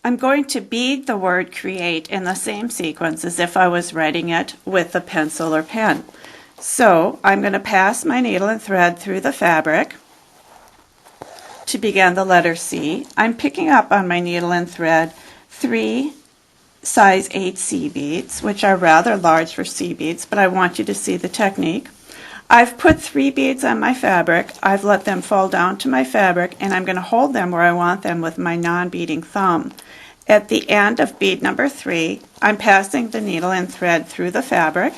I'm going to bead the word create in the same sequence as if I was writing it with a pencil or pen. So I'm going to pass my needle and thread through the fabric to begin the letter C. I'm picking up on my needle and thread 3 size 8 C beads, which are rather large for C beads, but I want you to see the technique. I've put 3 beads on my fabric. I've let them fall down to my fabric, and I'm going to hold them where I want them with my non-beading thumb. At the end of bead number 3, I'm passing the needle and thread through the fabric.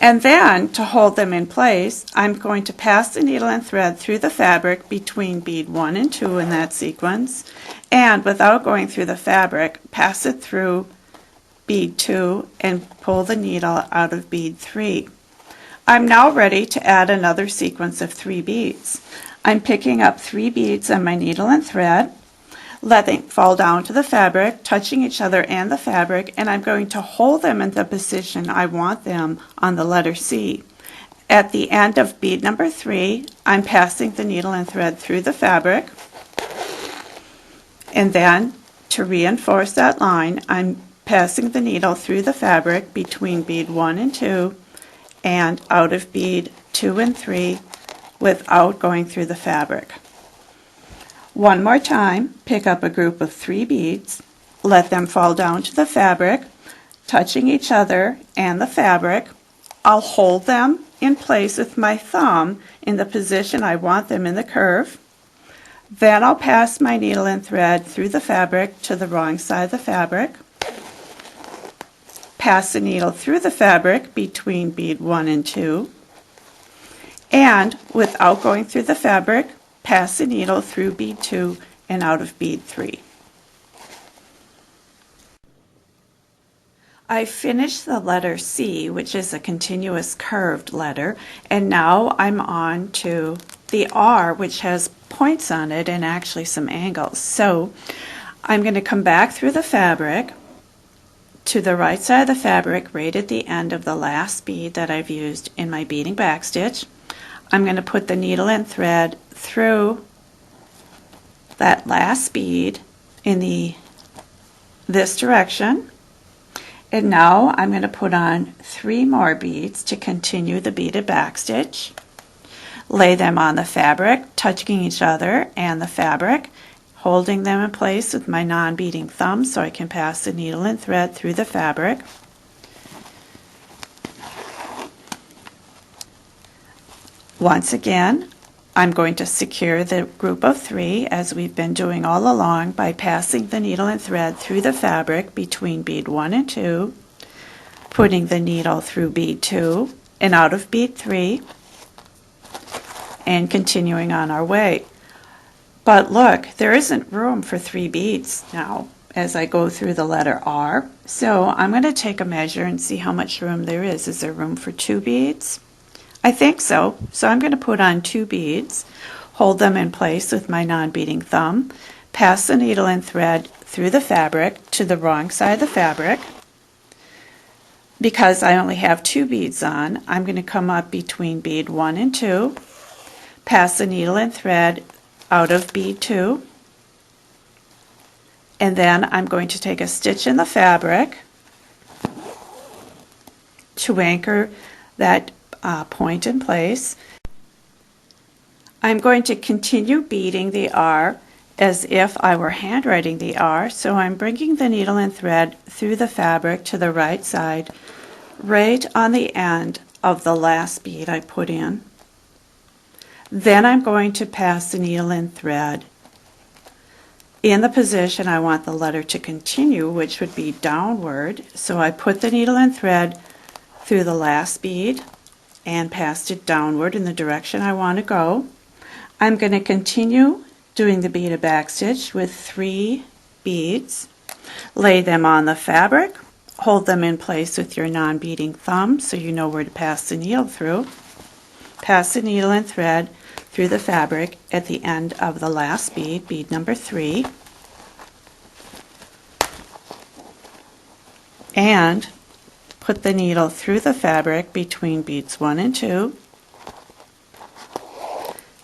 And then, to hold them in place, I'm going to pass the needle and thread through the fabric between bead 1 and 2 in that sequence, and without going through the fabric, pass it through bead 2 and pull the needle out of bead 3. I'm now ready to add another sequence of 3 beads. I'm picking up 3 beads on my needle and thread, letting fall down to the fabric, touching each other and the fabric, and I'm going to hold them in the position I want them on the letter C. At the end of bead number 3, I'm passing the needle and thread through the fabric, and then to reinforce that line, I'm passing the needle through the fabric between bead 1 and 2 and out of bead 2 and 3 without going through the fabric. One more time, pick up a group of 3 beads, let them fall down to the fabric, touching each other and the fabric. I'll hold them in place with my thumb in the position I want them in the curve. Then I'll pass my needle and thread through the fabric to the wrong side of the fabric. Pass the needle through the fabric between bead 1 and 2. And without going through the fabric, pass the needle through bead 2 and out of bead 3. I finished the letter C, which is a continuous curved letter, and now I'm on to the R, which has points on it and actually some angles. So I'm going to come back through the fabric to the right side of the fabric, right at the end of the last bead that I've used in my beading backstitch. I'm going to put the needle and thread through that last bead in this direction, and now I'm going to put on 3 more beads to continue the beaded backstitch. Lay them on the fabric, touching each other and the fabric, holding them in place with my non-beading thumb so I can pass the needle and thread through the fabric. Once again, I'm going to secure the group of 3 as we've been doing all along by passing the needle and thread through the fabric between bead 1 and 2, putting the needle through bead 2 and out of bead 3, and continuing on our way. But look, there isn't room for 3 beads now as I go through the letter R. So I'm going to take a measure and see how much room there is. Is there room for 2 beads? I think so. So I'm going to put on 2 beads, hold them in place with my non-beading thumb, pass the needle and thread through the fabric to the wrong side of the fabric. Because I only have 2 beads on, I'm going to come up between bead 1 and 2, pass the needle and thread out of bead 2, and then I'm going to take a stitch in the fabric to anchor that point in place. I'm going to continue beading the R as if I were handwriting the R, so I'm bringing the needle and thread through the fabric to the right side, right on the end of the last bead I put in. Then I'm going to pass the needle and thread in the position I want the letter to continue, which would be downward. So I put the needle and thread through the last bead and passed it downward in the direction I want to go. I'm going to continue doing the beaded backstitch with 3 beads. Lay them on the fabric, hold them in place with your non-beading thumb so you know where to pass the needle through. Pass the needle and thread through the fabric at the end of the last bead, bead number 3, and put the needle through the fabric between beads 1 and 2,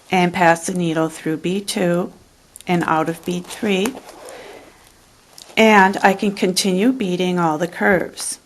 and pass the needle through bead 2 and out of bead 3, and I can continue beading all the curves.